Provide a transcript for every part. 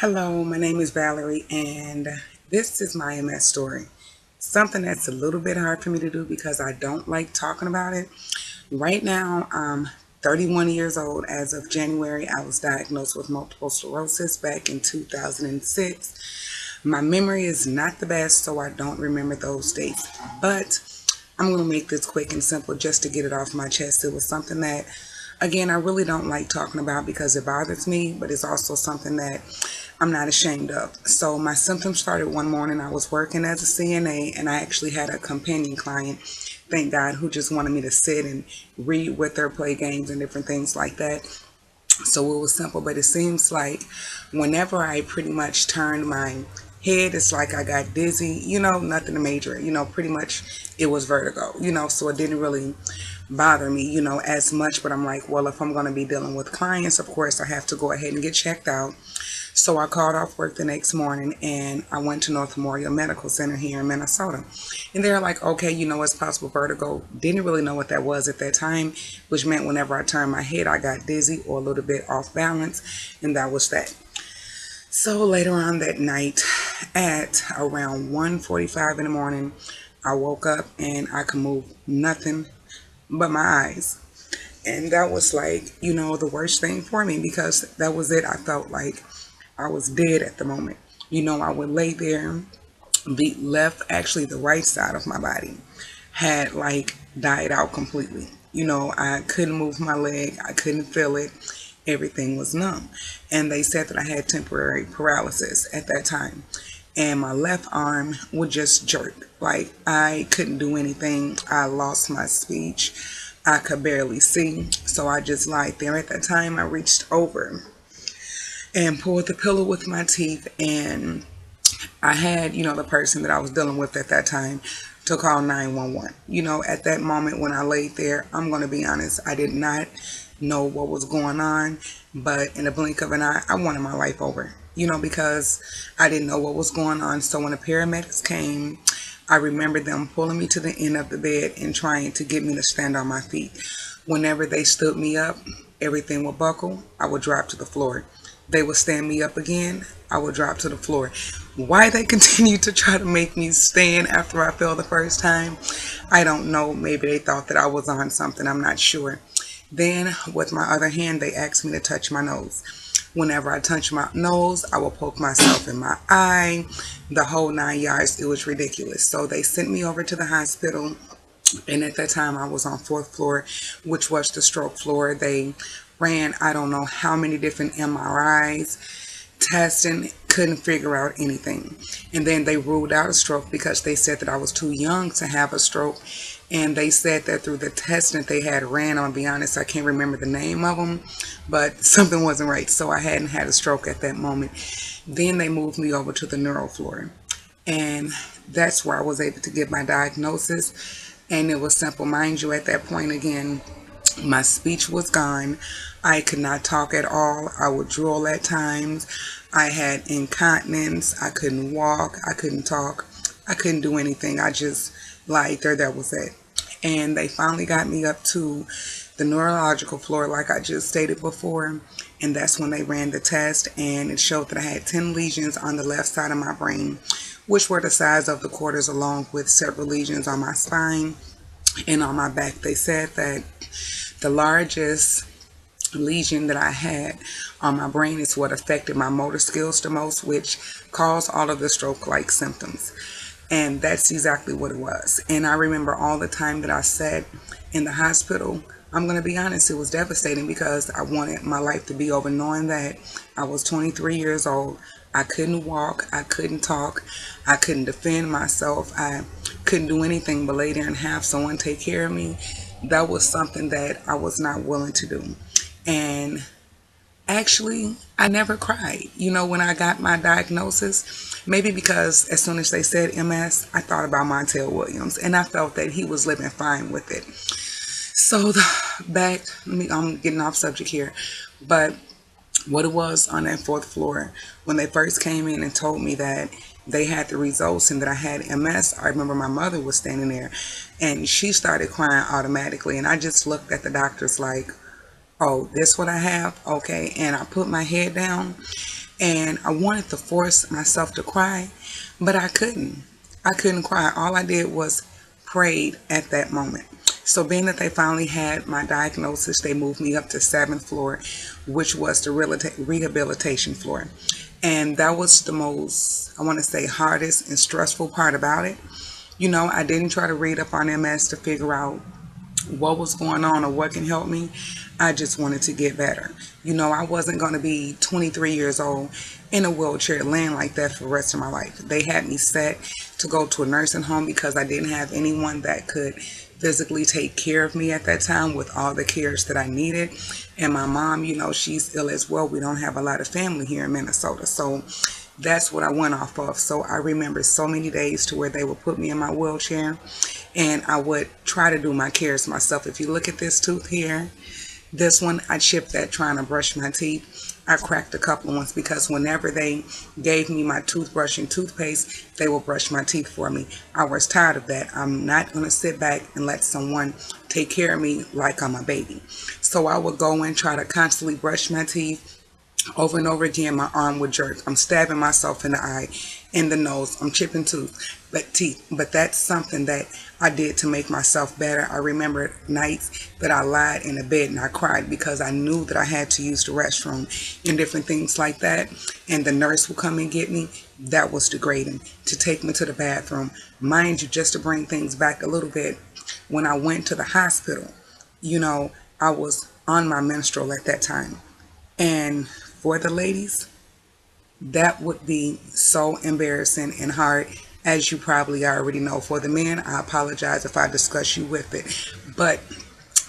Hello, my name is Valerie, and this is my MS story. Something that's a little bit hard for me to do because I don't like talking about it. Right now, I'm 31 years old. As of January, I was diagnosed with multiple sclerosis back in 2006. My memory is not the best, so I don't remember those dates. But I'm going to make this quick and simple just to get it off my chest. It was something that, again, I really don't like talking about because it bothers me, but it's also something that I'm not ashamed of. So my symptoms started one morning. I was working as a CNA, and I actually had a companion client, thank God, who just wanted me to sit and read with her, play games and different things like that. So it was simple, but it seems like whenever I pretty much turned my head, it's like I got dizzy, nothing major, pretty much it was vertigo, so it didn't really bother me, as much. But I'm like, well, if I'm going to be dealing with clients, of course, I have to go ahead and get checked out. So I called off work the next morning and I went to North Memorial Medical Center here in Minnesota. And they're like, okay, it's possible vertigo. Didn't really know what that was at that time, which meant whenever I turned my head, I got dizzy or a little bit off balance. And that was that. So later on that night at around 1:45 in the morning, I woke up and I could move nothing but my eyes. And that was like, the worst thing for me because that was it. I felt like I was dead at the moment. I would lay there, the left, actually the right side of my body had like died out completely. I couldn't move my leg, I couldn't feel it. Everything was numb. And they said that I had temporary paralysis at that time. And my left arm would just jerk. Like I couldn't do anything. I lost my speech. I could barely see. So I just lied there. At that time, I reached over and pulled the pillow with my teeth, and I had, the person that I was dealing with at that time to call 911. At that moment when I laid there, I'm going to be honest, I did not know what was going on, but in the blink of an eye, I wanted my life over, because I didn't know what was going on. So when the paramedics came, I remember them pulling me to the end of the bed and trying to get me to stand on my feet. Whenever they stood me up, everything would buckle. I would drop to the floor. They would stand me up again. I would drop to the floor. Why they continued to try to make me stand after I fell the first time, I don't know. Maybe they thought that I was on something. I'm not sure. Then, with my other hand, they asked me to touch my nose. Whenever I touch my nose, I will poke myself in my eye, the whole 9 yards. It was ridiculous. So they sent me over to the hospital. And at that time, I was on fourth floor, which was the stroke floor. They ran, I don't know how many different MRIs, testing, couldn't figure out anything. And then they ruled out a stroke because they said that I was too young to have a stroke. And they said that through the testing that they had ran, I'm going to be honest, I can't remember the name of them, but something wasn't right. So I hadn't had a stroke at that moment. Then they moved me over to the neuro floor. And that's where I was able to get my diagnosis. And it was simple. Mind you, at that point again, my speech was gone. I could not talk at all. I would drool at times. I had incontinence. I couldn't walk. I couldn't talk. I couldn't do anything. I just lied there. That was it. And they finally got me up to the neurological floor, like I just stated before. And that's when they ran the test, and it showed that I had 10 lesions on the left side of my brain, which were the size of the quarters, along with several lesions on my spine and on my back. They said that the largest lesion that I had on my brain is what affected my motor skills the most, which caused all of the stroke-like symptoms. And that's exactly what it was. And I remember all the time that I sat in the hospital. I'm going to be honest, it was devastating because I wanted my life to be over, knowing that I was 23 years old. I couldn't walk. I couldn't talk. I couldn't defend myself. I couldn't do anything but lay there and have someone take care of me. That was something that I was not willing to do. And actually, I never cried. When I got my diagnosis, maybe because as soon as they said MS, I thought about Montel Williams, and I felt that he was living fine with it. So I'm getting off subject here, but what it was on that fourth floor, when they first came in and told me that they had the results and that I had MS, I remember my mother was standing there and she started crying automatically. And I just looked at the doctors like, oh, this what I have? Okay. And I put my head down And I wanted to force myself to cry, but I couldn't. I couldn't cry. All I did was prayed at that moment. So being that they finally had my diagnosis, they moved me up to seventh floor, which was the rehabilitation floor. And that was the most, I want to say, hardest and stressful part about it. I didn't try to read up on MS to figure out what was going on or what can help me. I just wanted to get better. I wasn't going to be 23 years old in a wheelchair laying like that for the rest of my life. They had me set to go to a nursing home because I didn't have anyone that could physically take care of me at that time with all the cares that I needed. And my mom, she's ill as well. We don't have a lot of family here in Minnesota. So that's what I went off of. So I remember so many days to where they would put me in my wheelchair and I would try to do my cares myself. If you look at this tooth here, this one, I chipped that trying to brush my teeth. I cracked a couple of ones because whenever they gave me my toothbrush and toothpaste, they would brush my teeth for me. I was tired of that. I'm not going to sit back and let someone take care of me like I'm a baby. So I would go and try to constantly brush my teeth. Over and over again, my arm would jerk. I'm stabbing myself in the eye, in the nose. I'm chipping teeth. But that's something that I did to make myself better. I remember nights that I lied in the bed and I cried because I knew that I had to use the restroom and different things like that. And the nurse would come and get me. That was degrading, to take me to the bathroom. Mind you, just to bring things back a little bit, when I went to the hospital, I was on my menstrual at that time. And for the ladies, that would be so embarrassing and hard, as you probably already know. For the men, I apologize if I discuss you with it. But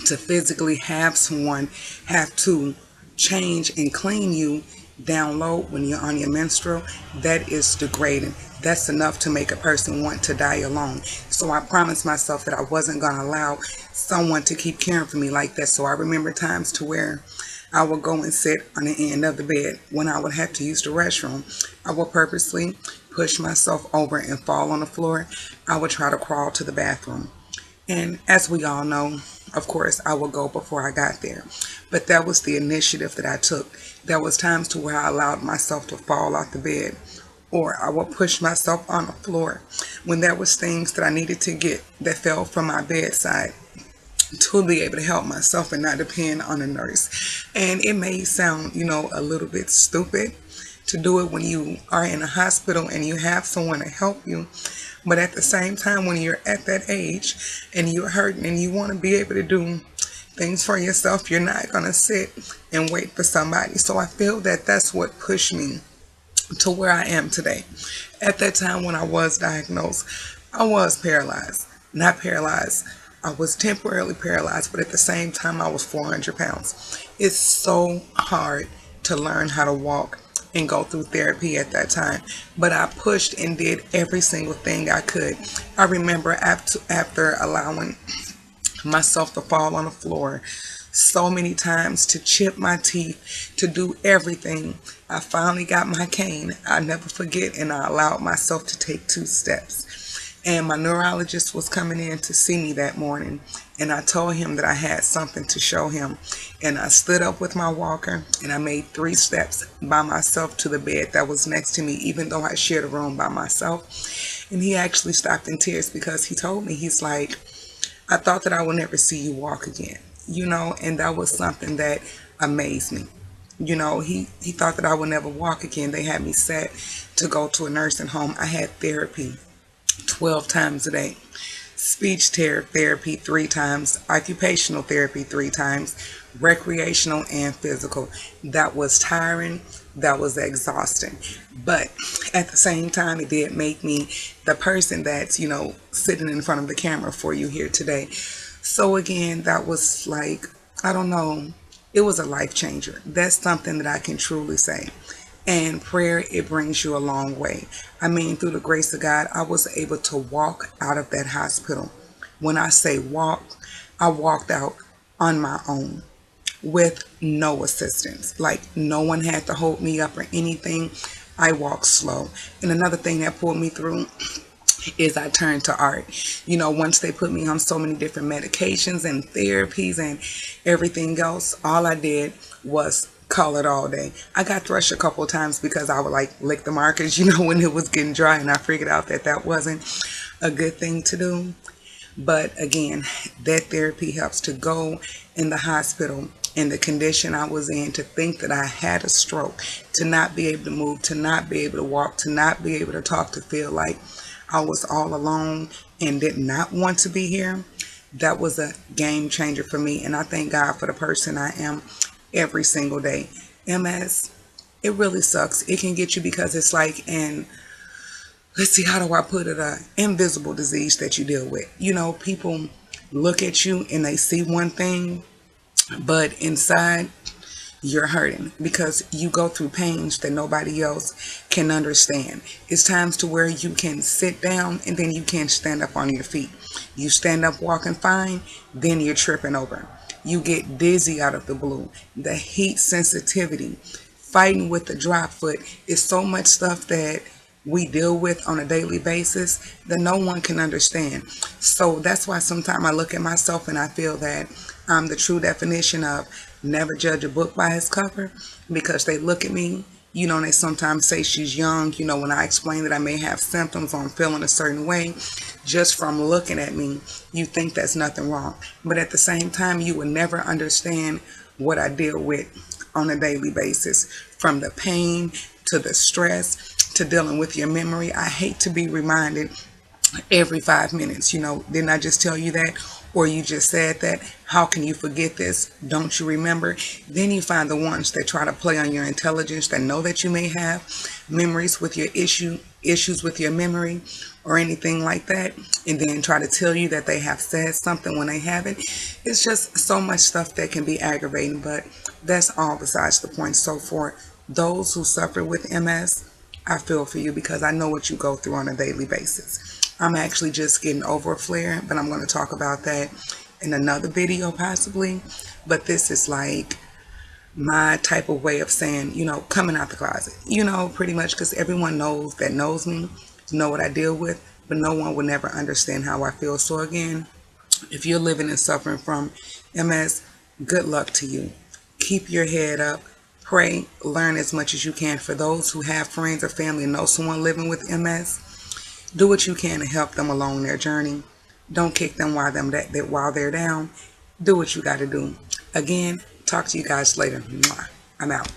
to physically have someone have to change and clean you down low when you're on your menstrual, that is degrading. That's enough to make a person want to die alone. So I promised myself that I wasn't going to allow someone to keep caring for me like that. So I remember times to where I would go and sit on the end of the bed when I would have to use the restroom. I would purposely push myself over and fall on the floor. I would try to crawl to the bathroom. And as we all know, of course, I would go before I got there. But that was the initiative that I took. There was times to where I allowed myself to fall off the bed, or I would push myself on the floor when there was things that I needed to get that fell from my bedside, to be able to help myself and not depend on a nurse. And it may sound, a little bit stupid to do it when you are in a hospital and you have someone to help you. But at the same time, when you're at that age and you're hurting and you want to be able to do things for yourself, you're not going to sit and wait for somebody. So I feel that that's what pushed me to where I am today. At that time when I was diagnosed, I was paralyzed. Not paralyzed. I was temporarily paralyzed, but at the same time, I was 400 pounds. It's so hard to learn how to walk and go through therapy at that time. But I pushed and did every single thing I could. I remember after allowing myself to fall on the floor so many times, to chip my teeth, to do everything, I finally got my cane. I never forget, and I allowed myself to take 2 steps. And my neurologist was coming in to see me that morning, and I told him that I had something to show him. And I stood up with my walker and I made 3 steps by myself to the bed that was next to me, even though I shared a room by myself. And he actually stopped in tears because he told me, he's like, I thought that I would never see you walk again, and that was something that amazed me. He thought that I would never walk again. They had me set to go to a nursing home. I had therapy 12 times a day, speech therapy 3 times, occupational therapy 3 times, recreational and physical. That was tiring. That was exhausting. But at the same time, it did make me the person that's, sitting in front of the camera for you here today. So again, that was like, I don't know, it was a life changer. That's something that I can truly say. And prayer, it brings you a long way. I mean, through the grace of God, I was able to walk out of that hospital. When I say walk, I walked out on my own with no assistance. Like, no one had to hold me up or anything. I walked slow. And another thing that pulled me through is I turned to art. Once they put me on so many different medications and therapies and everything else, all I did was call it all day. I got thrush a couple of times because I would like lick the markers, when it was getting dry, and I figured out that that wasn't a good thing to do. But again, that therapy helps. To go in the hospital in the condition I was in, to think that I had a stroke, to not be able to move, to not be able to walk, to not be able to talk, to feel like I was all alone and did not want to be here. That was a game changer for me. And I thank God for the person I am every single day. MS, it really sucks. It can get you because it's like an, let's see, how do I put it, a invisible disease that you deal with. People look at you and they see one thing, but inside you're hurting because you go through pains that nobody else can understand. It's times to where you can sit down and then you can't stand up on your feet. You stand up walking fine, then you're tripping over. You get dizzy out of the blue. The heat sensitivity, fighting with the drop foot, is so much stuff that we deal with on a daily basis that no one can understand. So that's why sometimes I look at myself and I feel that I'm the true definition of never judge a book by its cover, because they look at me, and they sometimes say she's young. When I explain that I may have symptoms or I'm feeling a certain way, just from looking at me, you think there's nothing wrong. But at the same time, you will never understand what I deal with on a daily basis, from the pain to the stress to dealing with your memory. I hate to be reminded every 5 minutes, didn't I just tell you that? Or you just said that. How can you forget this? Don't you remember? Then you find the ones that try to play on your intelligence, that know that you may have memories with your issues with your memory or anything like that, and then try to tell you that they have said something when they haven't. It's just so much stuff that can be aggravating, but that's all besides the point. So for those who suffer with MS, I feel for you because I know what you go through on a daily basis. I'm actually just getting over a flare, but I'm going to talk about that in another video possibly. But this is like my type of way of saying, coming out the closet, pretty much, because everyone knows me, know what I deal with, but no one will never understand how I feel. So again, if you're living and suffering from MS, good luck to you. Keep your head up. Pray, learn as much as you can. For those who have friends or family and know someone living with MS, do what you can to help them along their journey. Don't kick them while they're down. Do what you got to do. Again, talk to you guys later. I'm out.